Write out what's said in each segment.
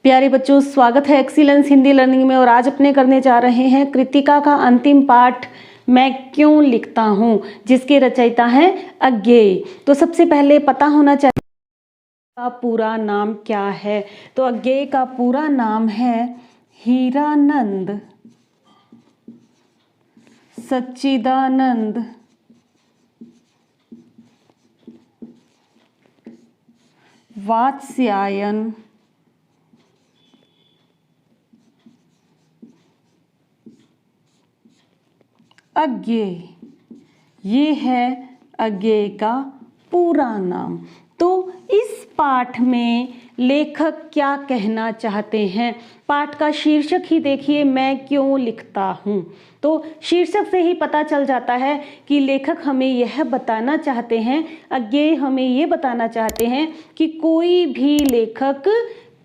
प्यारे बच्चों, स्वागत है एक्सीलेंस हिंदी लर्निंग में। और आज अपने करने जा रहे हैं कृतिका का अंतिम पाठ मैं क्यों लिखता हूँ, जिसके रचयिता हैं अज्ञेय। तो सबसे पहले पता होना चाहिए का पूरा नाम क्या है। तो अज्ञेय का पूरा नाम है हीरानंद सच्चिदानंद वात्स्यायन अज्ञेय। ये है अज्ञेय का पूरा नाम। तो इस पाठ में लेखक क्या कहना चाहते हैं, पाठ का शीर्षक ही देखिए, मैं क्यों लिखता हूँ। तो शीर्षक से ही पता चल जाता है कि लेखक हमें यह बताना चाहते हैं, अज्ञेय हमें ये बताना चाहते हैं कि कोई भी लेखक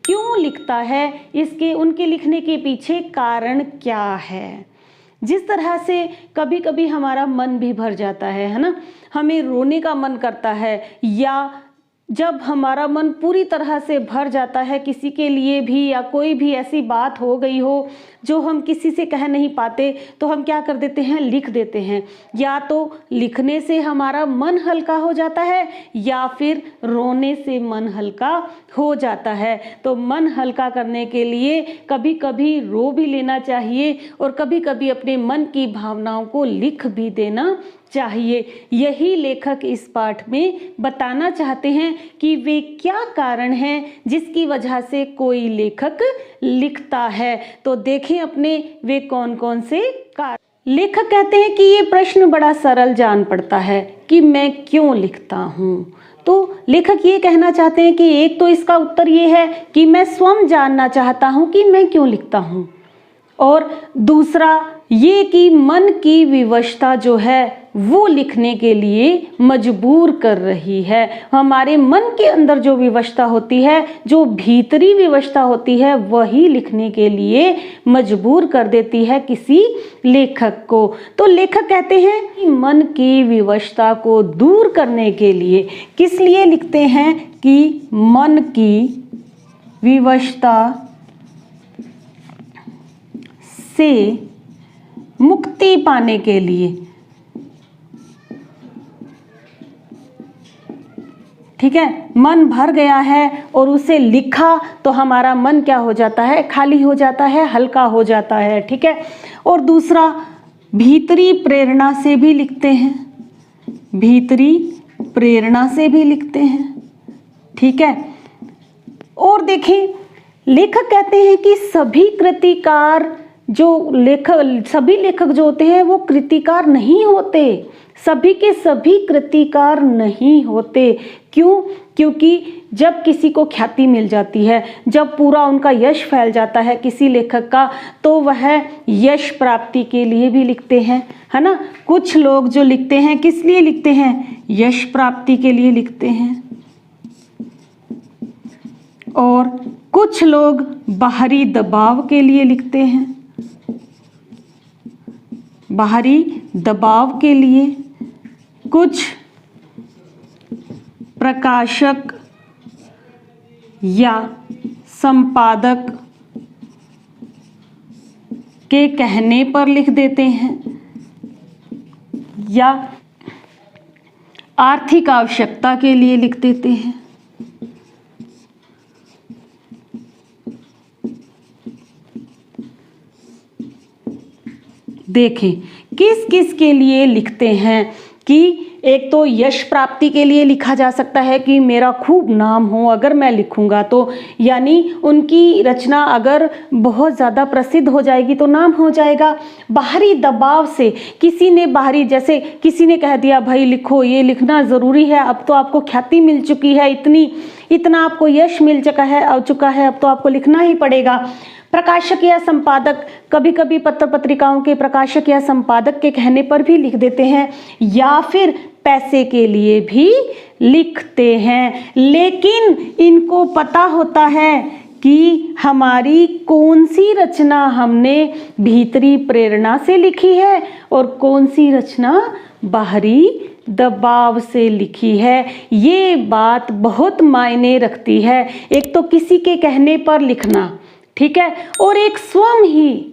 क्यों लिखता है, इसके उनके लिखने के पीछे कारण क्या है। जिस तरह से कभी कभी हमारा मन भी भर जाता है ना, हमें रोने का मन करता है, या जब हमारा मन पूरी तरह से भर जाता है किसी के लिए भी, या कोई भी ऐसी बात हो गई हो जो हम किसी से कह नहीं पाते, तो हम क्या कर देते हैं, लिख देते हैं। या तो लिखने से हमारा मन हल्का हो जाता है, या फिर रोने से मन हल्का हो जाता है। तो मन हल्का करने के लिए कभी कभी रो भी लेना चाहिए, और कभी कभी अपने मन की भावनाओं को लिख भी देना चाहिए। यही लेखक इस पाठ में बताना चाहते हैं कि वे क्या कारण हैं जिसकी वजह से कोई लेखक लिखता है। तो देखें अपने वे कौन कौन से कारण। लेखक कहते हैं कि ये प्रश्न बड़ा सरल जान पड़ता है कि मैं क्यों लिखता हूँ। तो लेखक ये कहना चाहते हैं कि एक तो इसका उत्तर ये है कि मैं स्वयं जानना चाहता हूँ कि मैं क्यों लिखता हूँ, और दूसरा ये कि मन की विवशता जो है वो लिखने के लिए मजबूर कर रही है। हमारे मन के अंदर जो विवशता होती है, जो भीतरी विवशता होती है, वही लिखने के लिए मजबूर कर देती है किसी लेखक को। तो लेखक कहते हैं कि मन की विवशता को दूर करने के लिए, किस लिए लिखते हैं कि मन की विवशता से मुक्ति पाने के लिए। ठीक है, मन भर गया है और उसे लिखा तो हमारा मन क्या हो जाता है, खाली हो जाता है, हल्का हो जाता है। ठीक है, और दूसरा भीतरी प्रेरणा से भी लिखते हैं, भीतरी प्रेरणा से भी लिखते हैं। ठीक है, और देखें लेखक कहते हैं कि सभी कृतिकार सभी लेखक जो होते हैं वो कृतिकार नहीं होते, सभी के सभी कृतिकार नहीं होते। क्यों? क्योंकि जब किसी को ख्याति मिल जाती है, जब पूरा उनका यश फैल जाता है किसी लेखक का, तो वह यश प्राप्ति के लिए भी लिखते हैं, है ना। कुछ लोग जो लिखते हैं किस लिए लिखते हैं, यश प्राप्ति के लिए लिखते हैं, और कुछ लोग बाहरी दबाव के लिए लिखते हैं, बाहरी दबाव के लिए। कुछ प्रकाशक या संपादक के कहने पर लिख देते हैं, या आर्थिक आवश्यकता के लिए लिख देते हैं। देखें किस किस के लिए लिखते हैं कि एक तो यश प्राप्ति के लिए लिखा जा सकता है कि मेरा खूब नाम हो, अगर मैं लिखूंगा तो, यानी उनकी रचना अगर बहुत ज़्यादा प्रसिद्ध हो जाएगी तो नाम हो जाएगा। बाहरी दबाव से किसी ने जैसे किसी ने कह दिया भाई लिखो, ये लिखना ज़रूरी है, अब तो आपको ख्याति मिल चुकी है, इतना आपको यश मिल चुका है, अब तो आपको लिखना ही पड़ेगा। प्रकाशक या संपादक, कभी कभी पत्र पत्रिकाओं के प्रकाशक या संपादक के कहने पर भी लिख देते हैं, या फिर पैसे के लिए भी लिखते हैं। लेकिन इनको पता होता है कि हमारी कौन सी रचना हमने भीतरी प्रेरणा से लिखी है और कौन सी रचना बाहरी दबाव से लिखी है। ये बात बहुत मायने रखती है। एक तो किसी के कहने पर लिखना, ठीक है, और एक स्वयं ही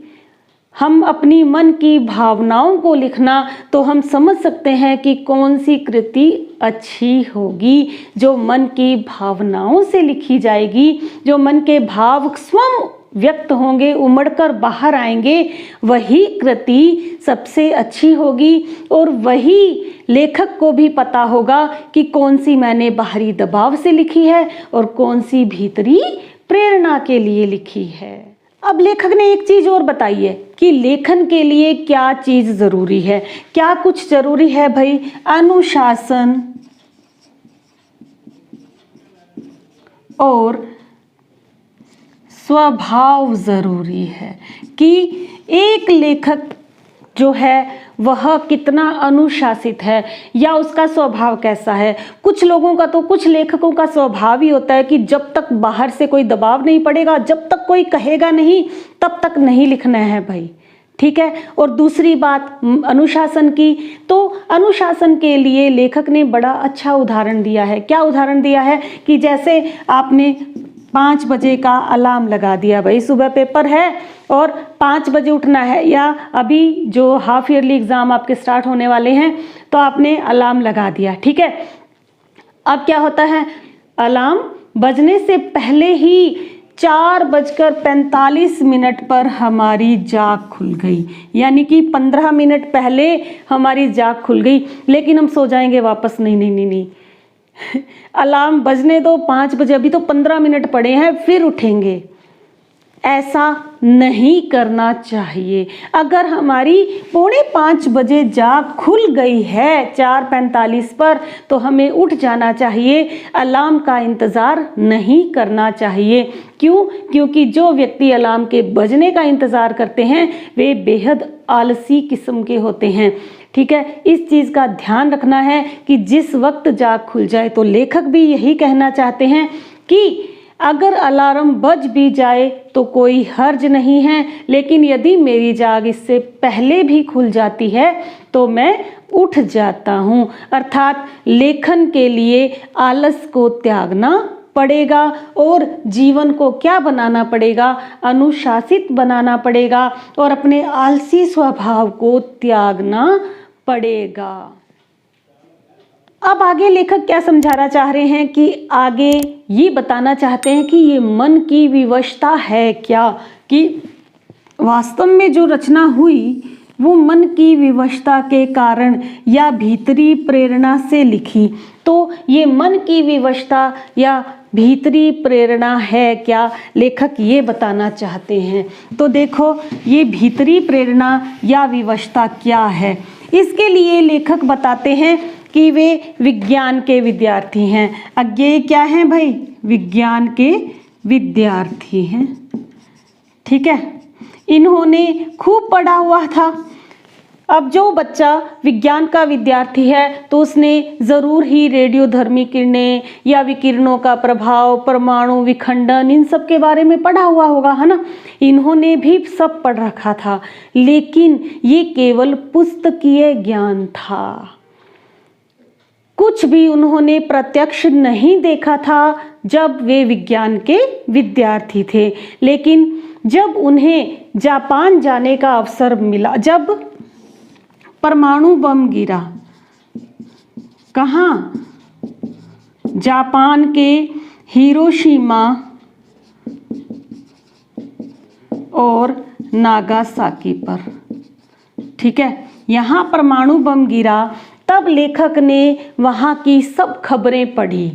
हम अपनी मन की भावनाओं को लिखना, तो हम समझ सकते हैं कि कौन सी कृति अच्छी होगी। जो मन की भावनाओं से लिखी जाएगी, जो मन के भाव स्वयं व्यक्त होंगे, उमड़कर बाहर आएंगे, वही कृति सबसे अच्छी होगी। और वही लेखक को भी पता होगा कि कौन सी मैंने बाहरी दबाव से लिखी है और कौन सी भीतरी प्रेरणा के लिए लिखी है। अब लेखक ने एक चीज और बताई है कि लेखन के लिए क्या चीज जरूरी है। क्या कुछ जरूरी है भाई? अनुशासन और स्वभाव जरूरी है कि एक लेखक जो है वह कितना अनुशासित है या उसका स्वभाव कैसा है। कुछ लोगों का, तो कुछ लेखकों का स्वभाव ही होता है कि जब तक बाहर से कोई दबाव नहीं पड़ेगा, जब तक कोई कहेगा नहीं, तब तक नहीं लिखना है भाई, ठीक है। और दूसरी बात अनुशासन की, तो अनुशासन के लिए लेखक ने बड़ा अच्छा उदाहरण दिया है। क्या उदाहरण दिया है कि जैसे आपने 5 बजे का अलार्म लगा दिया, भाई सुबह पेपर है और 5 बजे उठना है, या अभी जो हाफ ईयरली एग्ज़ाम आपके स्टार्ट होने वाले हैं, तो आपने अलार्म लगा दिया, ठीक है। अब क्या होता है, अलार्म बजने से पहले ही 4:45 पर हमारी जाग खुल गई, यानी कि 15 मिनट पहले हमारी जाग खुल गई। लेकिन हम सो जाएंगे वापस, नहीं नहीं नहीं नहीं, अलार्म बजने दो 5 बजे, अभी तो 15 मिनट पड़े हैं, फिर उठेंगे। ऐसा नहीं करना चाहिए। अगर हमारी 4:45 बजे जाग खुल गई है 4:45 पर, तो हमें उठ जाना चाहिए, अलार्म का इंतज़ार नहीं करना चाहिए। क्यों? क्योंकि जो व्यक्ति अलार्म के बजने का इंतज़ार करते हैं वे बेहद आलसी किस्म के होते हैं, ठीक है। इस चीज़ का ध्यान रखना है कि जिस वक्त जाग खुल जाए। तो लेखक भी यही कहना चाहते हैं कि अगर अलार्म बज भी जाए तो कोई हर्ज नहीं है, लेकिन यदि मेरी जाग इससे पहले भी खुल जाती है तो मैं उठ जाता हूँ। अर्थात लेखन के लिए आलस को त्यागना पड़ेगा और जीवन को क्या बनाना पड़ेगा? अनुशासित बनाना पड़ेगा और अपने आलसी स्वभाव को त्यागना पड़ेगा। अब आगे लेखक क्या समझाना चाह रहे हैं कि आगे ये बताना चाहते हैं कि ये मन की विवशता है क्या, कि वास्तव में जो रचना हुई वो मन की विवशता के कारण या भीतरी प्रेरणा से लिखी। तो ये मन की विवशता या भीतरी प्रेरणा है क्या, लेखक ये बताना चाहते हैं। तो देखो, ये भीतरी प्रेरणा या विवशता क्या है, इसके लिए लेखक बताते हैं कि वे विज्ञान के विद्यार्थी हैं। अज्ञेय क्या हैं भाई? विज्ञान के विद्यार्थी हैं, ठीक है। इन्होंने खूब पढ़ा हुआ था। अब जो बच्चा विज्ञान का विद्यार्थी है तो उसने ज़रूर ही रेडियोधर्मी किरणें या विकिरणों का प्रभाव, परमाणु विखंडन, इन सब के बारे में पढ़ा हुआ होगा, है ना। इन्होंने भी सब पढ़ रखा था, लेकिन ये केवल पुस्तकीय ज्ञान था। कुछ भी उन्होंने प्रत्यक्ष नहीं देखा था जब वे विज्ञान के विद्यार्थी थे। लेकिन जब उन्हें जापान जाने का अवसर मिला, जब परमाणु बम गिरा, कहाँ? जापान के हिरोशिमा और नागासाकी पर, ठीक है, यहाँ परमाणु बम गिरा। तब लेखक ने वहाँ की सब खबरें पढ़ी,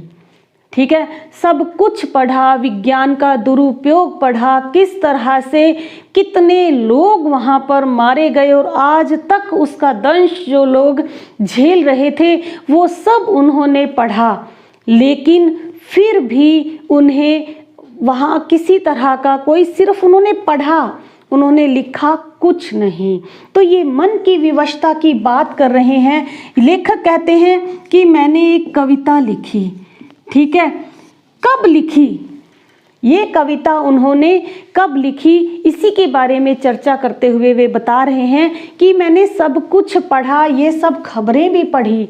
ठीक है, सब कुछ पढ़ा, विज्ञान का दुरुपयोग पढ़ा, किस तरह से कितने लोग वहाँ पर मारे गए और आज तक उसका दंश जो लोग झेल रहे थे वो सब उन्होंने पढ़ा। लेकिन फिर भी उन्हें वहाँ किसी तरह का कोई, सिर्फ उन्होंने पढ़ा, उन्होंने लिखा कुछ नहीं। तो ये मन की विवशता की बात कर रहे हैं। लेखक कहते हैं कि मैंने एक कविता लिखी, ठीक है। कब लिखी? ये कविता उन्होंने कब लिखी, इसी के बारे में चर्चा करते हुए वे बता रहे हैं कि मैंने सब कुछ पढ़ा, ये सब खबरें भी पढ़ी,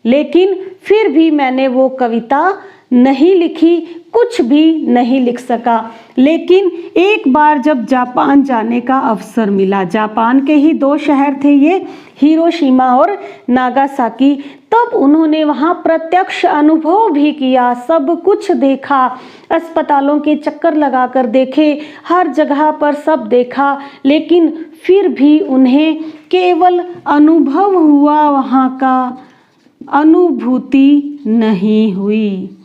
लेकिन फिर भी मैंने वो कविता नहीं लिखी, कुछ भी नहीं लिख सका। लेकिन एक बार जब जापान जाने का अवसर मिला, जापान के ही 2 शहर थे ये, हिरोशिमा और नागासाकी, तब उन्होंने वहाँ प्रत्यक्ष अनुभव भी किया, सब कुछ देखा, अस्पतालों के चक्कर लगाकर देखे, हर जगह पर सब देखा, लेकिन फिर भी उन्हें केवल अनुभव हुआ, वहाँ का अनुभूति नहीं हुई।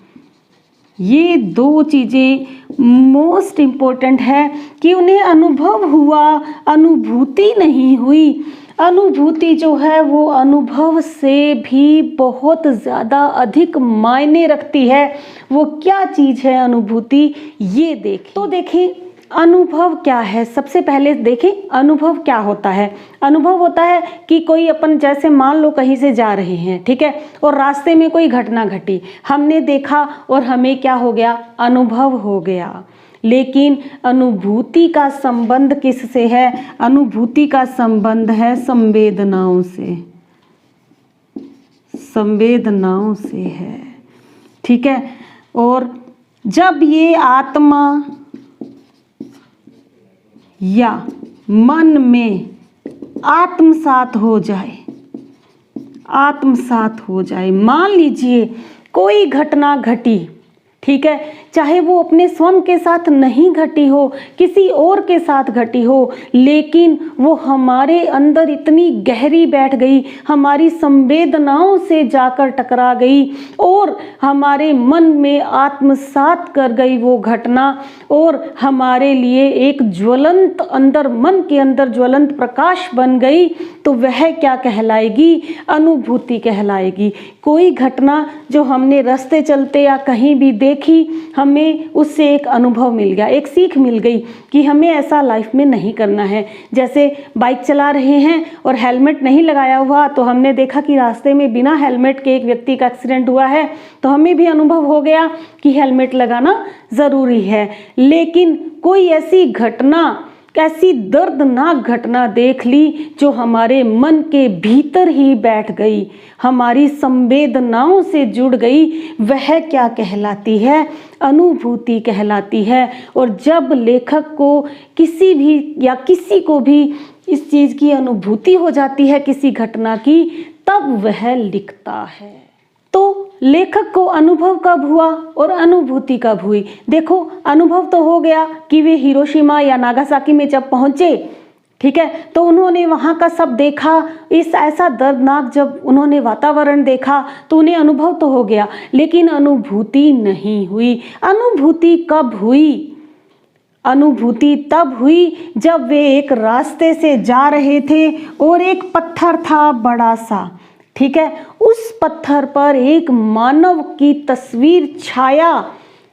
ये 2 चीज़ें मोस्ट इम्पोर्टेंट है कि उन्हें अनुभव हुआ, अनुभूति नहीं हुई। अनुभूति जो है वो अनुभव से भी बहुत ज़्यादा अधिक मायने रखती है। वो क्या चीज़ है अनुभूति, ये देखें। तो देखें अनुभव क्या है। सबसे पहले देखें अनुभव क्या होता है। अनुभव होता है कि कोई अपन, जैसे मान लो कहीं से जा रहे हैं, ठीक है, और रास्ते में कोई घटना घटी, हमने देखा और हमें क्या हो गया, अनुभव हो गया। लेकिन अनुभूति का संबंध किससे है? अनुभूति का संबंध है संवेदनाओं से, संवेदनाओं से है, ठीक है। और जब ये आत्मा या मन में आत्मसात हो जाए, आत्मसात हो जाए, मान लीजिए कोई घटना घटी, ठीक है, चाहे वो अपने स्वयं के साथ नहीं घटी हो, किसी और के साथ घटी हो, लेकिन वो हमारे अंदर इतनी गहरी बैठ गई, हमारी संवेदनाओं से जाकर टकरा गई और हमारे मन में आत्मसात कर गई वो घटना, और हमारे लिए एक ज्वलंत, अंदर मन के अंदर ज्वलंत प्रकाश बन गई, तो वह क्या कहलाएगी? अनुभूति कहलाएगी। कोई घटना जो हमने रास्ते चलते या कहीं भी देखी, हमें उससे एक अनुभव मिल गया, एक सीख मिल गई कि हमें ऐसा लाइफ में नहीं करना है। जैसे बाइक चला रहे हैं और हेलमेट नहीं लगाया हुआ, तो हमने देखा कि रास्ते में बिना हेलमेट के एक व्यक्ति का एक्सीडेंट हुआ है, तो हमें भी अनुभव हो गया कि हेलमेट लगाना ज़रूरी है। लेकिन कोई ऐसी घटना, कैसी दर्दनाक घटना देख ली जो हमारे मन के भीतर ही बैठ गई, हमारी संवेदनाओं से जुड़ गई, वह क्या कहलाती है? अनुभूति कहलाती है। और जब लेखक को किसी भी या किसी को भी इस चीज़ की अनुभूति हो जाती है किसी घटना की, तब वह लिखता है। तो लेखक को अनुभव कब हुआ और अनुभूति कब हुई? देखो अनुभव तो हो गया कि वे हिरोशिमा या नागासाकी में जब पहुंचे, ठीक है, तो उन्होंने वहाँ का सब देखा, इस ऐसा दर्दनाक जब उन्होंने वातावरण देखा तो उन्हें अनुभव तो हो गया, लेकिन अनुभूति नहीं हुई। अनुभूति कब हुई? अनुभूति तब हुई जब वे एक रास्ते से जा रहे थे और एक पत्थर था बड़ा सा, ठीक है, उस पत्थर पर एक मानव की तस्वीर, छाया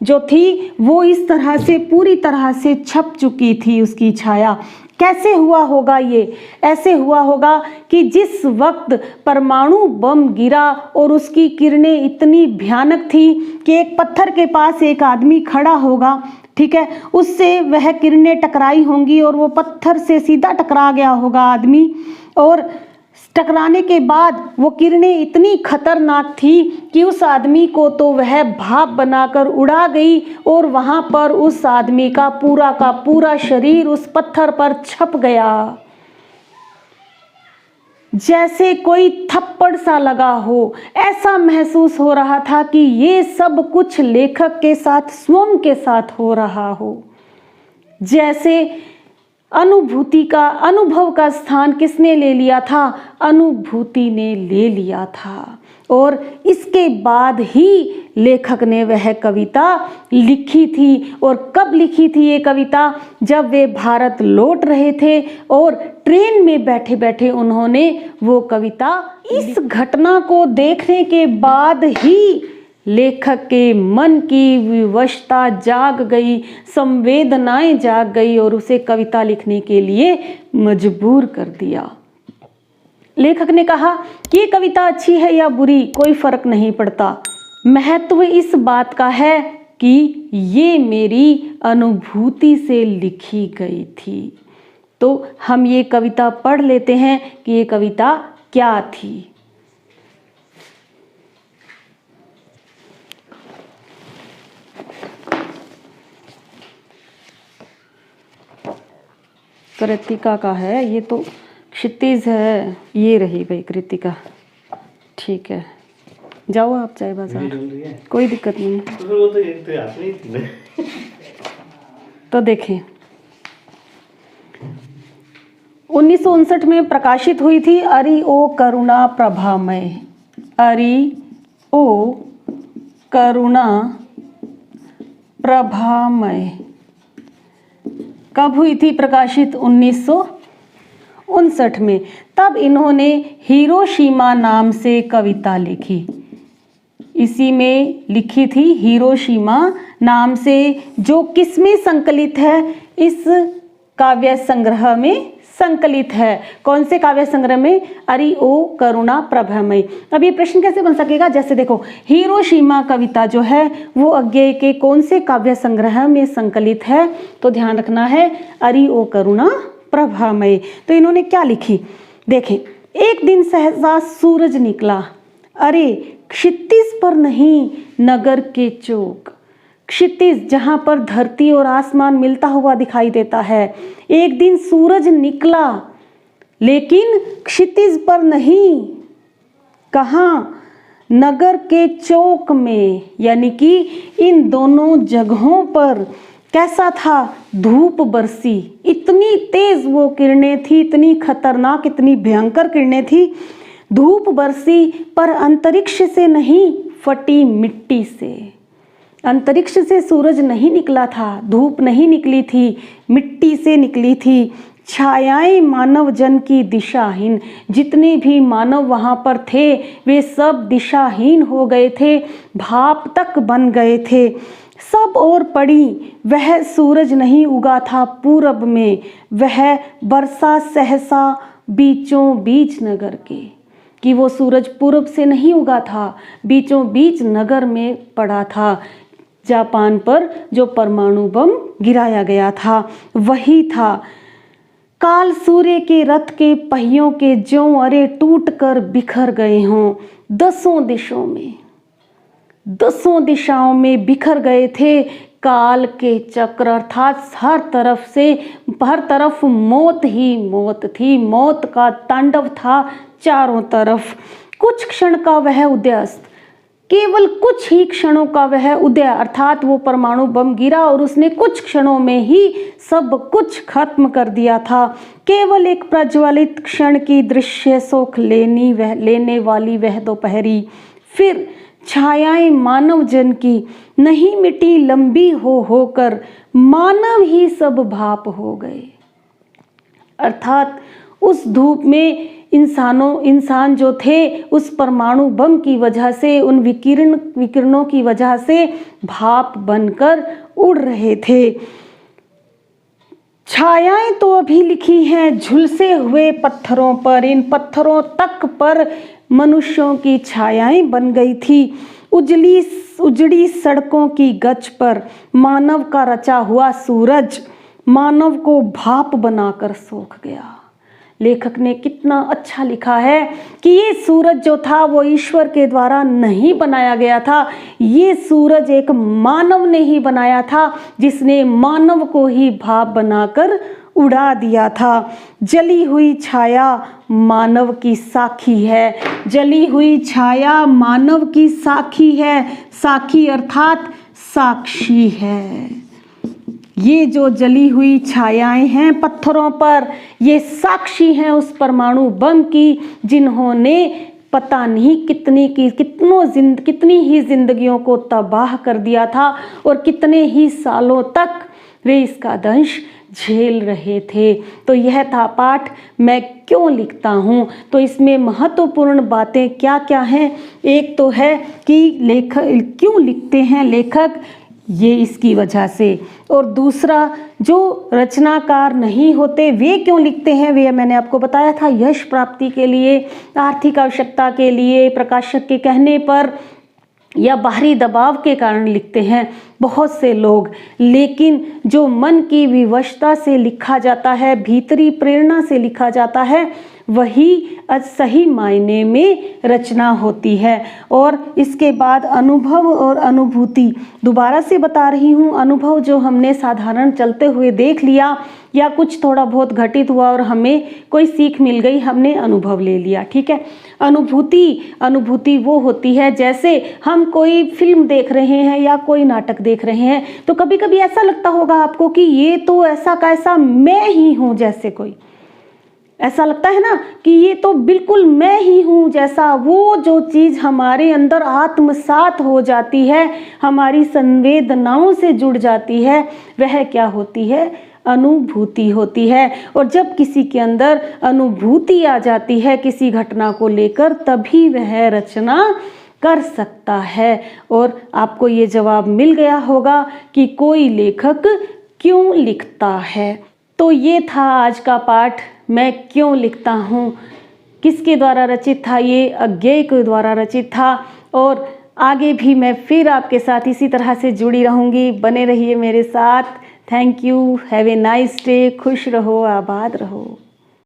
जो थी वो इस तरह से पूरी तरह से छप चुकी थी उसकी छाया। कैसे हुआ होगा ये? ऐसे हुआ होगा कि जिस वक्त परमाणु बम गिरा और उसकी किरणें इतनी भयानक थी कि एक पत्थर के पास एक आदमी खड़ा होगा, ठीक है, उससे वह किरणें टकराई होंगी और वो पत्थर से सीधा टकरा गया होगा आदमी, और टकराने के बाद वो किरणें इतनी खतरनाक थी कि उस आदमी को तो वह भाप बनाकर उड़ा गई और वहाँ पर उस आदमी का पूरा शरीर उस पत्थर पर छप गया। जैसे कोई थप्पड़ सा लगा हो, ऐसा महसूस हो रहा था कि ये सब कुछ लेखक के साथ, स्वयं के साथ हो रहा हो। जैसे अनुभूति का, अनुभव का स्थान किसने ले लिया था? अनुभूति ने ले लिया था। और इसके बाद ही लेखक ने वह कविता लिखी थी। और कब लिखी थी ये कविता? जब वे भारत लौट रहे थे और ट्रेन में बैठे बैठे उन्होंने वो कविता, इस घटना को देखने के बाद ही लेखक के मन की विवशता जाग गई, संवेदनाएं जाग गई और उसे कविता लिखने के लिए मजबूर कर दिया। लेखक ने कहा कि ये कविता अच्छी है या बुरी कोई फर्क नहीं पड़ता, महत्व इस बात का है कि ये मेरी अनुभूति से लिखी गई थी। तो हम ये कविता पढ़ लेते हैं कि ये कविता क्या थी। कृतिका का है, ये तो क्षितिज है। ये रही भाई कृतिका। ठीक है, जाओ आप चाय बाजार, कोई दिक्कत नहीं है। तो वो तो एक तो याद नहीं थी ना। तो देखें 1959 में प्रकाशित हुई थी अरि ओ करुणा प्रभामय। अरि ओ करुणा प्रभामय कब हुई थी प्रकाशित? 1959 में। तब इन्होंने हिरोशिमा नाम से कविता लिखी। इसी में लिखी थी हिरोशिमा नाम से, जो किसमें संकलित है? इस काव्य संग्रह में संकलित है। कौन से काव्य संग्रह में? अरि ओ करुणा प्रभामय। अब ये प्रश्न कैसे बन सकेगा? जैसे देखो, हिरोशिमा कविता जो है वो अज्ञेय के कौन से काव्य संग्रह में संकलित है? तो ध्यान रखना है अरि ओ करुणा प्रभामय। तो इन्होंने क्या लिखी देखें। एक दिन सहसा सूरज निकला, अरे क्षितिज पर नहीं नगर के चौक। क्षितिज जहाँ पर धरती और आसमान मिलता हुआ दिखाई देता है। एक दिन सूरज निकला लेकिन क्षितिज पर नहीं, कहाँ? नगर के चौक में। यानी कि इन दोनों जगहों पर कैसा था? धूप बरसी। इतनी तेज वो किरणें थी, इतनी खतरनाक, इतनी भयंकर किरणें थी। धूप बरसी पर अंतरिक्ष से नहीं, फटी मिट्टी से। अंतरिक्ष से सूरज नहीं निकला था, धूप नहीं निकली थी, मिट्टी से निकली थी। छायाएं मानव जन की दिशाहीन। जितने भी मानव वहाँ पर थे वे सब दिशाहीन हो गए थे, भाप तक बन गए थे। सब ओर पड़ी वह सूरज नहीं उगा था पूरब में, वह बरसा सहसा बीचों बीच नगर के। कि वो सूरज पूरब से नहीं उगा था, बीचों बीच नगर में पड़ा था। जापान पर जो परमाणु बम गिराया गया था वही था। काल सूर्य के रथ के पहियों के ज्यों अरे टूट कर बिखर गए हों। दसों दिशाओं में बिखर गए थे काल के चक्र। अर्थात हर तरफ मौत ही मौत थी, मौत का तांडव था चारों तरफ। कुछ क्षण का वह उदयस्त, केवल कुछ ही क्षणों का वह उदय, अर्थात वो परमाणु बम गिरा और उसने कुछ क्षणों में ही सब कुछ खत्म कर दिया था। केवल एक प्रज्वलित क्षण की दृश्य सुख लेने वाली वह दोपहरी। फिर छायाएं मानव जन की नहीं मिटी, लंबी होकर मानव ही सब भाप हो गए। अर्थात उस धूप में इंसान जो थे उस परमाणु बम की वजह से, उन विकिरणों की वजह से भाप बनकर उड़ रहे थे। छायाएं तो अभी लिखी हैं झुलसे हुए पत्थरों पर, इन पत्थरों तक पर मनुष्यों की छायाएं बन गई थी। उजड़ी सड़कों की गच पर मानव का रचा हुआ सूरज मानव को भाप बनाकर सोख गया। लेखक ने कितना अच्छा लिखा है कि ये सूरज जो था वो ईश्वर के द्वारा नहीं बनाया गया था, ये सूरज एक मानव ने ही बनाया था, जिसने मानव को ही भाप बनाकर उड़ा दिया था। जली हुई छाया मानव की साखी है, जली हुई छाया मानव की साखी है। साखी अर्थात साक्षी है। ये जो जली हुई छायाएं हैं पत्थरों पर, ये साक्षी हैं उस परमाणु बम की, जिन्होंने पता नहीं कितनी ही जिंदगियों को तबाह कर दिया था और कितने ही सालों तक वे इसका दंश झेल रहे थे। तो यह था पाठ मैं क्यों लिखता हूँ। तो इसमें महत्वपूर्ण बातें क्या क्या हैं? एक तो है कि लेखक क्यों लिखते हैं लेखक, ये इसकी वजह से, और दूसरा जो रचनाकार नहीं होते वे क्यों लिखते हैं, वे मैंने आपको बताया था, यश प्राप्ति के लिए, आर्थिक आवश्यकता के लिए, प्रकाशक के कहने पर या बाहरी दबाव के कारण लिखते हैं। बहुत से लोग, लेकिन जो मन की विवशता से लिखा जाता है, भीतरी प्रेरणा से लिखा जाता है, वही सही मायने में रचना होती है। और इसके बाद अनुभव और अनुभूति, दोबारा से बता रही हूँ, अनुभव जो हमने साधारण चलते हुए देख लिया या कुछ थोड़ा बहुत घटित हुआ और हमें कोई सीख मिल गई, हमने अनुभव ले लिया, ठीक है। अनुभूति वो होती है जैसे हम कोई फिल्म देख रहे हैं या कोई नाटक देख रहे हैं, तो कभी कभी ऐसा लगता होगा आपको कि ये तो ऐसा का ऐसा मैं ही हूँ, जैसे कोई ऐसा लगता है ना कि ये तो बिल्कुल मैं ही हूँ जैसा। वो जो चीज़ हमारे अंदर आत्मसात हो जाती है, हमारी संवेदनाओं से जुड़ जाती है, वह क्या होती है? अनुभूति होती है। और जब किसी के अंदर अनुभूति आ जाती है किसी घटना को लेकर, तभी वह रचना कर सकता है। और आपको ये जवाब मिल गया होगा कि कोई लेखक क्यों लिखता है। तो ये था आज का पाठ, मैं क्यों लिखता हूँ। किसके द्वारा रचित था? ये अज्ञेय के द्वारा रचित था। और आगे भी मैं फिर आपके साथ इसी तरह से जुड़ी रहूँगी, बने रहिए मेरे साथ। Thank you, have a nice day, खुश रहो, आबाद रहो।